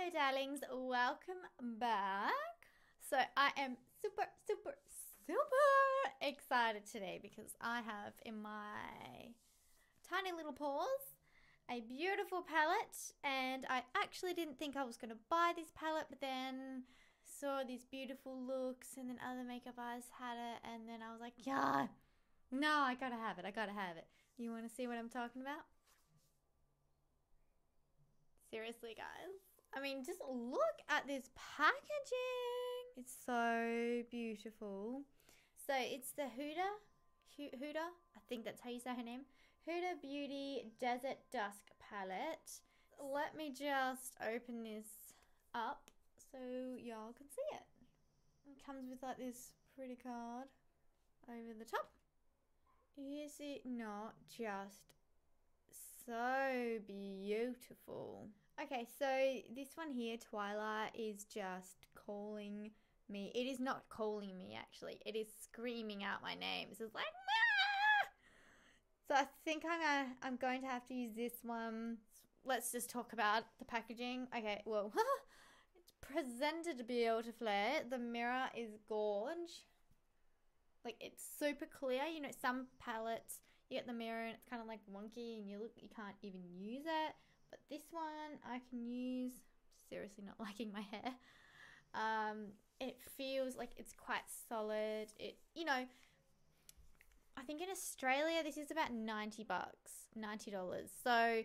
Hello darlings, welcome back. So I am super excited today because I have in my tiny little paws a beautiful palette, and I actually didn't think I was going to buy this palette, but then saw these beautiful looks and then other makeup artists had it, and then I was like, yeah, no, I gotta have it. You want to see what I'm talking about? Seriously, guys. I mean, just look at this packaging. It's so beautiful. So it's the Huda, I think that's how you say her name, Huda Beauty Desert Dusk palette. Let me just open this up so y'all can see it. It comes with like this pretty card over the top. Is it not just so beautiful? Okay, so this one here, Twilight, is just calling me. It is not calling me, actually. It is screaming out my name. It's like, ah! So I think I'm going to have to use this one. Let's just talk about the packaging. Okay, well, it's presented beautifully. The mirror is gorge. Like, it's super clear. You know, some palettes, you get the mirror and it's kind of like wonky and you can't even use it. But this one I can use. Seriously not liking my hair. It feels like it's quite solid. You know, I think in Australia this is about $90. So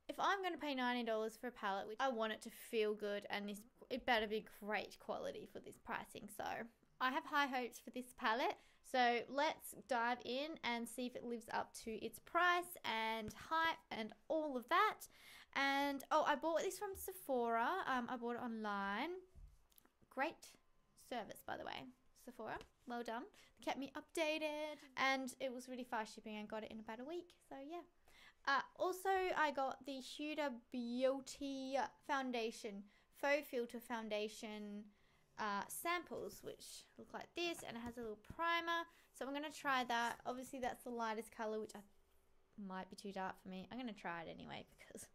if I'm going to pay $90 for a palette, which I want it to feel good, and it better be great quality for this pricing. So I have high hopes for this palette, so let's dive in and see if it lives up to its price and hype and all of that. And oh, I bought this from Sephora. I bought it online. Great service, by the way, Sephora. Well done. They kept me updated, and it was really fast shipping. I got it in about a week, so yeah. Also, I got the Huda Beauty foundation, Faux Filter foundation samples, which look like this, and it has a little primer. So I'm going to try that. Obviously that's the lightest color, which might be too dark for me. I'm going to try it anyway because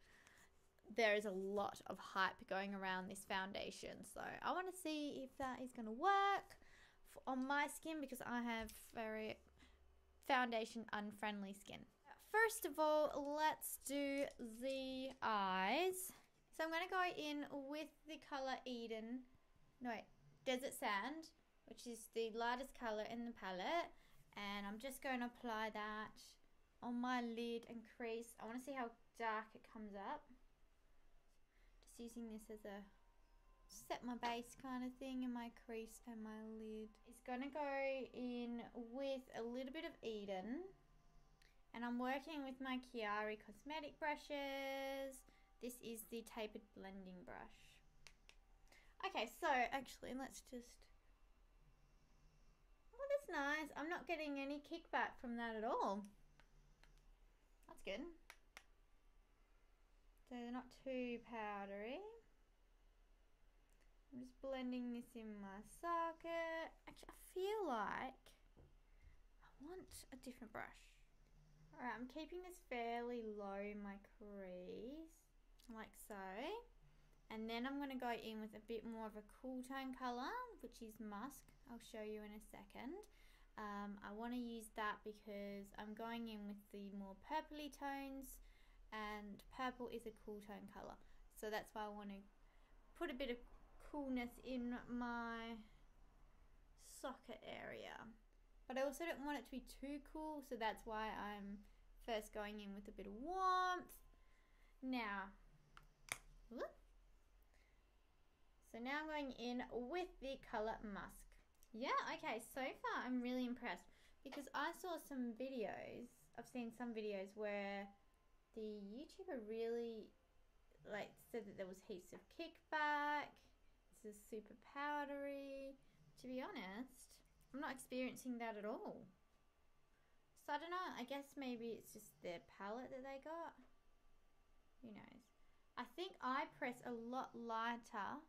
there is a lot of hype going around this foundation, so I want to see if that is going to work on my skin, because I have very foundation unfriendly skin. First of all, let's do the eyes. So I'm going to go in with the color Desert Sand, which is the lightest color in the palette, and I'm just going to apply that on my lid and crease. I want to see how dark it comes up. Just using this as a set my base kind of thing in my crease and my lid. It's going to go in with a little bit of Eden, and I'm working with my Chiari cosmetic brushes. This is the tapered blending brush. Okay, so actually let's just, oh, that's nice. I'm not getting any kickback from that at all. That's good. So they're not too powdery. I'm just blending this in my socket. Actually, I feel like I want a different brush. Alright, I'm keeping this fairly low in my crease, like so. And then I'm going to go in with a bit more of a cool tone colour, which is Musk. I'll show you in a second. I want to use that because I'm going in with the more purpley tones, and purple is a cool tone colour. So that's why I want to put a bit of coolness in my socket area. But I also don't want it to be too cool, so that's why I'm first going in with a bit of warmth. Now, whoop. So now I'm going in with the colour Musk. Yeah, okay, so far I'm really impressed, because I saw some videos, I've seen some videos where the YouTuber really said that there was heaps of kickback, this is super powdery. To be honest, I'm not experiencing that at all. So I don't know, I guess maybe it's just their palette that they got. Who knows? I think I press a lot lighter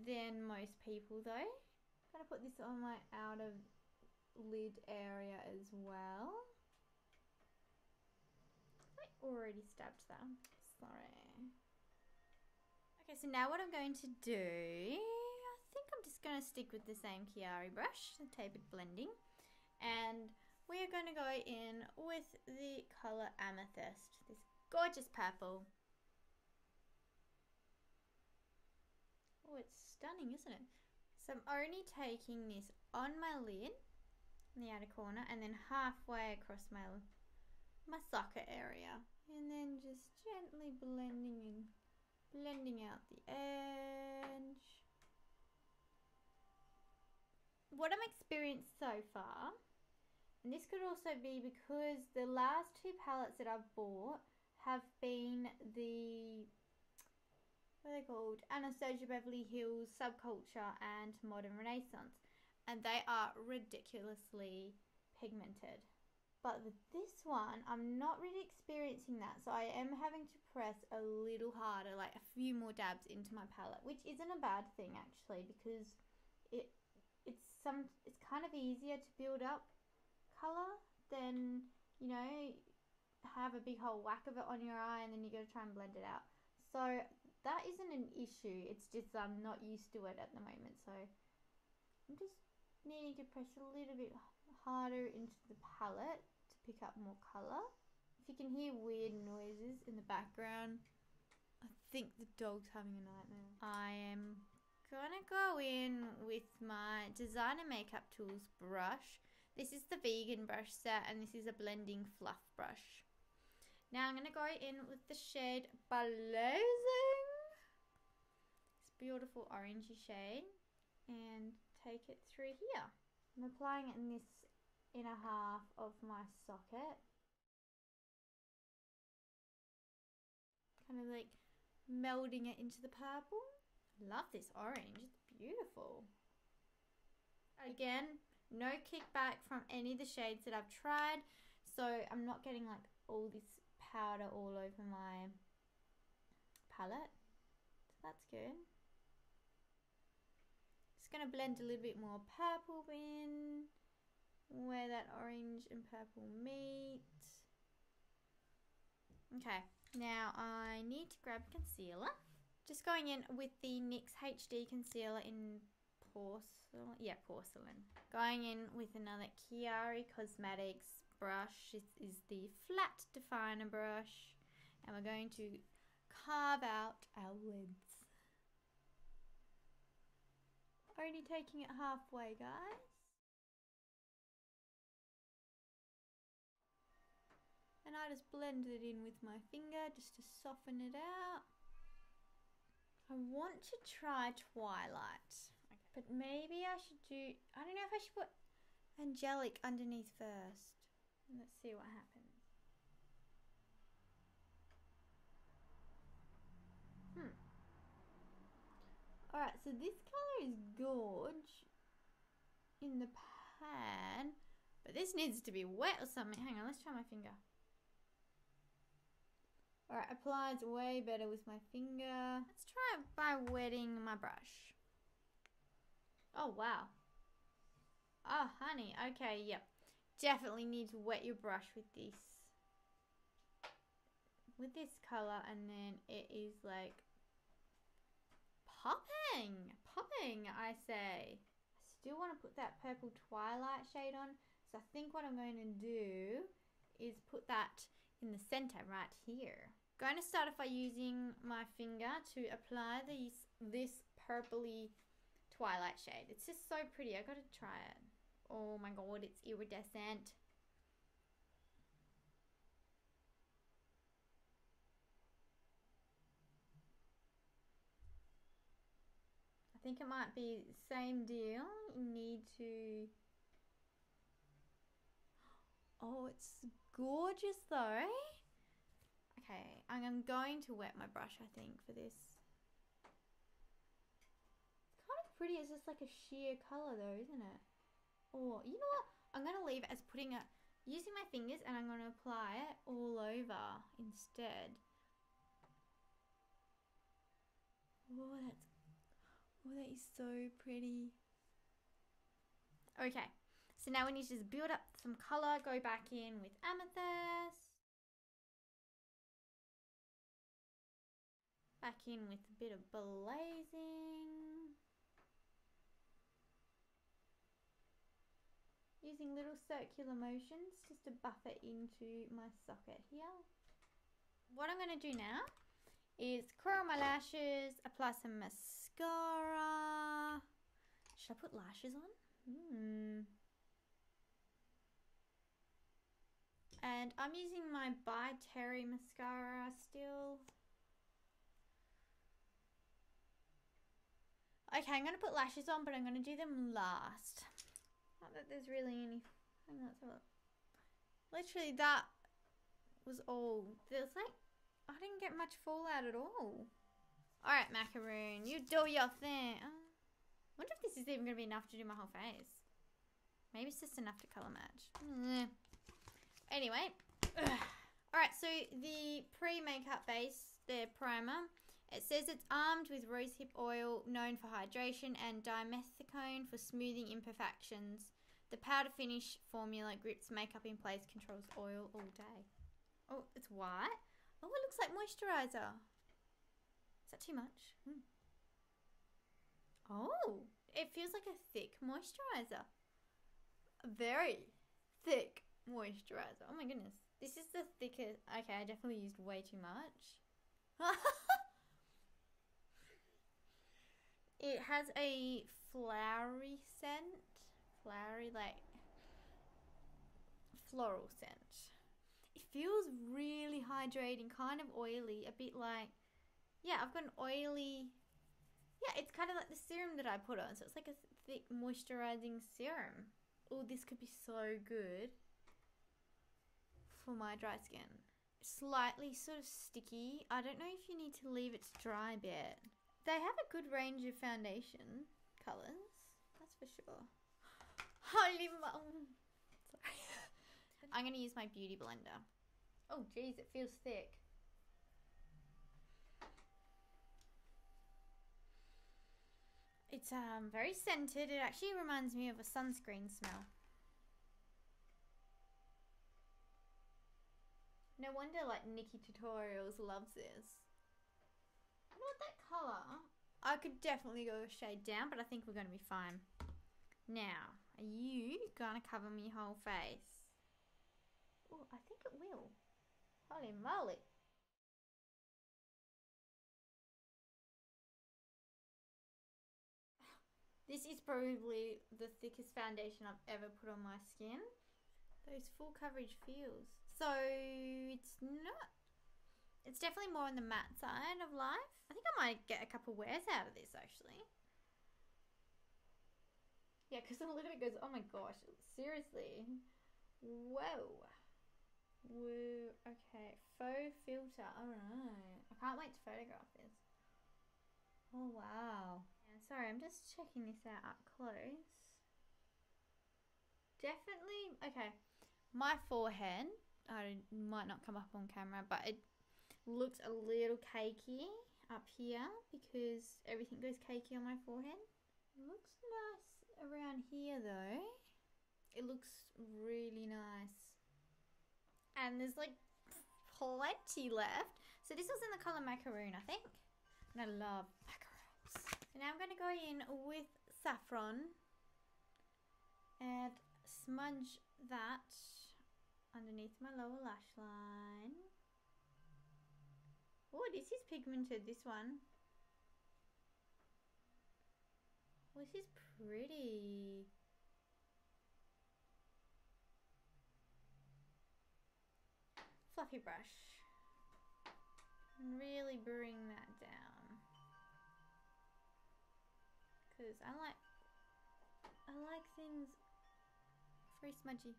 than most people though. I'm gonna put this on my outer lid area as well. I already stabbed that. Sorry. so now what I'm going to do, I think I'm just going to stick with the same Chiari brush, the tapered blending, and we are going to go in with the colour Amethyst, this gorgeous purple. Oh, it's stunning, isn't it? So I'm only taking this on my lid, in the outer corner, and then halfway across my socket area, and then just gently blending out the edge. What I'm experienced so far, and this could also be because the last two palettes that I've bought have been the, what are they called? Anastasia Beverly Hills Subculture and Modern Renaissance, and they are ridiculously pigmented. But with this one, I'm not really experiencing that, so I am having to press a little harder, like a few more dabs into my palette, which isn't a bad thing actually, because it's kind of easier to build up colour than, you know, have a big whole whack of it on your eye and then you got to try and blend it out. So that isn't an issue. It's just I'm not used to it at the moment, so I'm just needing to press a little bit harder into the palette to pick up more colour. If you can hear weird noises in the background, I think the dog's having a nightmare. I am gonna go in with my Designer Makeup Tools brush. This is the vegan brush set, and this is a blending fluff brush. Now I'm gonna go in with the shade Blazing, this beautiful orangey shade, and take it through here. I'm applying it in this inner half of my socket, kind of like melding it into the purple. Love this orange, it's beautiful. Again, no kickback from any of the shades that I've tried, so I'm not getting like all this powder all over my palette, so that's good. Just going to blend a little bit more purple in where that orange and purple meet. Okay, now I need to grab concealer. Just going in with the NYX HD concealer in porcelain. Going in with another Chiari Cosmetics brush. This is the flat definer brush, and we're going to carve out our lids. Only taking it halfway, guys. And I just blend it in with my finger just to soften it out. I want to try Twilight, but maybe I should do, I don't know if I should put Angelic underneath first. Let's see what happens. Alright, so this colour is gorge in the pan, but this needs to be wet or something. Hang on, let's try my finger. Alright, applies way better with my finger. Let's try it by wetting my brush. Oh, wow. Oh, honey. Okay, yep. Definitely need to wet your brush with this. With this colour, and then it is like popping. Popping, I say. I still want to put that purple Twilight shade on. So I think what I'm going to do is put that in the centre right here. Going to start off by using my finger to apply this purpley Twilight shade. It's just so pretty. I gotta try it. Oh my god, it's iridescent. I think it might be the same deal. You need to... Oh, it's gorgeous though. Okay, I'm going to wet my brush, I think, for this. It's kind of pretty. It's just like a sheer colour though, isn't it? Or, you know what? I'm going to leave it as putting it, using my fingers, and I'm going to apply it all over instead. Oh, that is so pretty. Okay, so now we need to just build up some colour, go back in with Amethyst. Back in with a bit of blazing. Using little circular motions just to buff it into my socket here. What I'm going to do now is curl my lashes, apply some mascara. Should I put lashes on? And I'm using my By Terry mascara still. Okay, I'm going to put lashes on, but I'm going to do them last. Not that there's really any... Hang on, let's have a look. Literally, that was all. There's like... I didn't get much fallout at all. Alright, macaroon, you do your thing. I wonder if this is even going to be enough to do my whole face. Maybe it's just enough to colour match. Anyway. Alright, so the pre-makeup base, the primer... It says it's armed with rosehip oil, known for hydration, and dimethicone for smoothing imperfections. The powder finish formula grips makeup in place, controls oil all day. Oh, it's white. Oh, it looks like moisturizer. Is that too much? Oh, it feels like a thick moisturizer. A very thick moisturizer. Oh my goodness. This is the thickest. Okay, I definitely used way too much. It has a flowery scent. Flowery, like, floral scent. It feels really hydrating, kind of oily, a bit like, yeah, I've got an oily, yeah, it's kind of like the serum that I put on. So it's like a thick moisturizing serum. Oh, this could be so good for my dry skin. Slightly sort of sticky. I don't know if you need to leave it to dry a bit. They have a good range of foundation colours, that's for sure. Holy mum. Sorry. I'm going to use my beauty blender. Oh geez, it feels thick. It's very scented. It actually reminds me of a sunscreen smell. No wonder like Nikki Tutorials loves this. I want that colour. I could definitely go a shade down, but I think we're going to be fine. Now, are you going to cover me whole face? Oh, I think it will. Holy moly. This is probably the thickest foundation I've ever put on my skin. Those full coverage feels. So, it's not... It's definitely more on the matte side of life. I think I might get a couple wears out of this, actually. Yeah, because a little bit goes, oh my gosh, seriously. Whoa. Whoa. Okay, Faux Filter. Alright. I can't wait to photograph this. Oh, wow. Yeah, sorry, I'm just checking this out up close. Definitely, okay. My forehead, might not come up on camera, but it looks a little cakey up here because everything goes cakey on my forehead. It looks nice around here though. It looks really nice. And there's like plenty left. So this was in the colour macaroon, I think. And I love macaroons. So now I'm going to go in with saffron and smudge that underneath my lower lash line. Oh, this is pigmented, this one. Oh, this is pretty. Fluffy brush. And really bring that down. Because I like things very smudgy.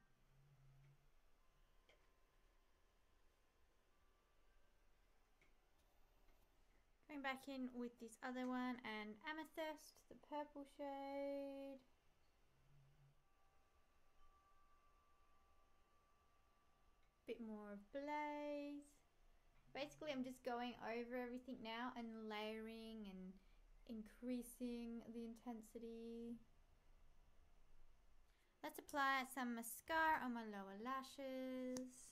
Going back in with this other one and Amethyst, the purple shade. Bit more of Blaze. Basically, I'm just going over everything now and layering and increasing the intensity. Let's apply some mascara on my lower lashes.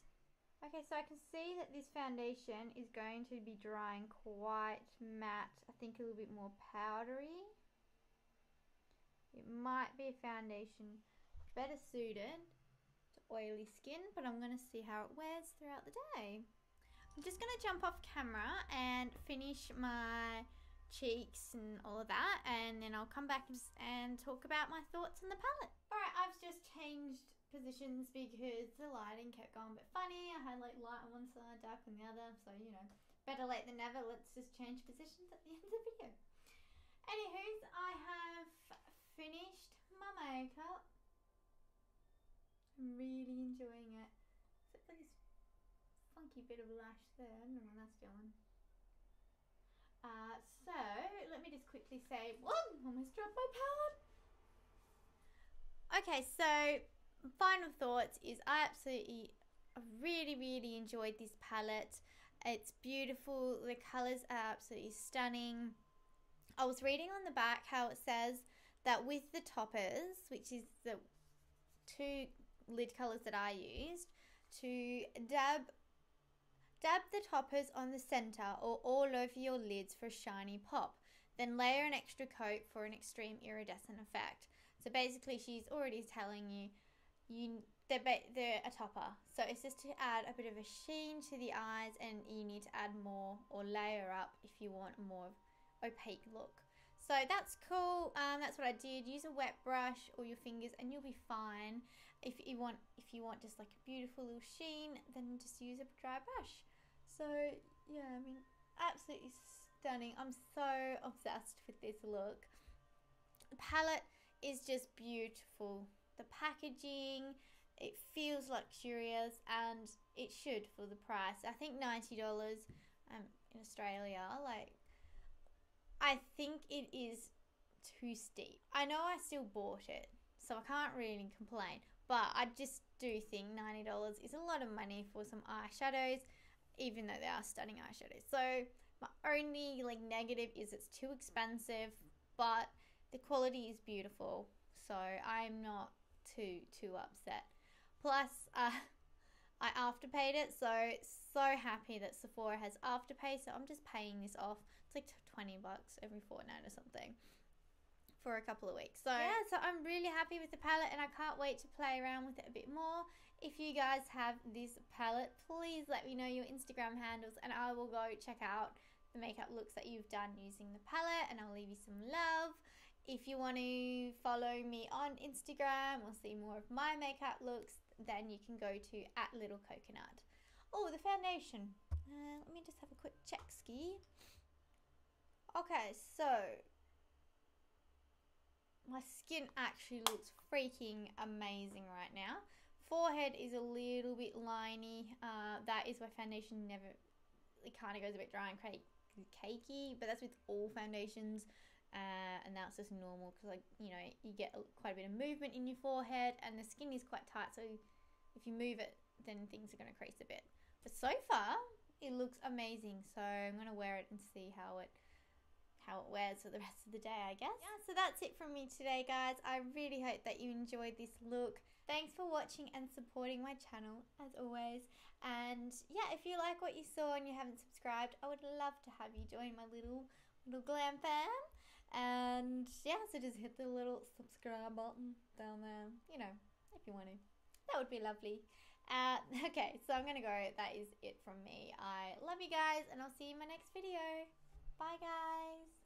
Okay, so I can see that this foundation is going to be drying quite matte. I think a little bit more powdery. It might be a foundation better suited to oily skin, but I'm going to see how it wears throughout the day. I'm just going to jump off camera and finish my cheeks and all of that, and then I'll come back and talk about my thoughts on the palette. Alright, I've just changed positions because the lighting kept going a bit funny. I had like light on one side, dark on the other, so you know, better late than never. Let's just change positions at the end of the video. Anywho's, I have finished my makeup. I'm really enjoying it. Except for this funky bit of lash there. I don't know what that's doing. So let me just quickly say, whoa, almost dropped my palette. Okay, so final thoughts is I really enjoyed this palette. It's beautiful. The colors are absolutely stunning. I was reading on the back how it says that with the toppers, which is the 2 lid colors that I used, to dab the toppers on the center or all over your lids for a shiny pop. Then layer an extra coat for an extreme iridescent effect. So basically she's already telling you they're a topper. So it's just to add a bit of a sheen to the eyes, and you need to add more or layer up if you want a more opaque look. So that's cool. That's what I did. Use a wet brush or your fingers and you'll be fine. If you want just like a beautiful little sheen, then just use a dry brush. So yeah, I mean, absolutely stunning. I'm so obsessed with this look. The palette is just beautiful. The packaging, it feels luxurious, and it should for the price. I think $90 in Australia. Like, I think it is too steep. I know I still bought it, so I can't really complain, but I just do think $90 is a lot of money for some eyeshadows, even though they are stunning eyeshadows. So my only like negative is it's too expensive, but the quality is beautiful, so I'm not too upset. Plus I afterpaid it, so happy that Sephora has afterpay, so I'm just paying this off. It's like 20 bucks every fortnight or something for a couple of weeks. So yeah, so I'm really happy with the palette, and I can't wait to play around with it a bit more. If you guys have this palette, please let me know your Instagram handles, and I will go check out the makeup looks that you've done using the palette, and I'll leave you some love. If you want to follow me on Instagram or see more of my makeup looks, then you can go to @littlecoconut. Oh, the foundation. Let me just have a quick check ski. Okay, so my skin actually looks freaking amazing right now. Forehead is a little bit liney. That is why foundation it kind of goes a bit dry and cakey, but that's with all foundations. And that's just normal because, like, you know, you get quite a bit of movement in your forehead, and the skin is quite tight, so if you move it, then things are going to crease a bit. But so far it looks amazing, so I'm going to wear it and see how it wears for the rest of the day, I guess. Yeah, so that's it from me today, guys. I really hope that you enjoyed this look. Thanks for watching and supporting my channel as always, and yeah, if you like what you saw and you haven't subscribed, I would love to have you join my little glam fam. And yeah, so just hit the little subscribe button down there, you know, if you want to. That would be lovely. Okay, so I'm gonna go. That is it from me. I love you guys, and I'll see you in my next video. Bye, guys.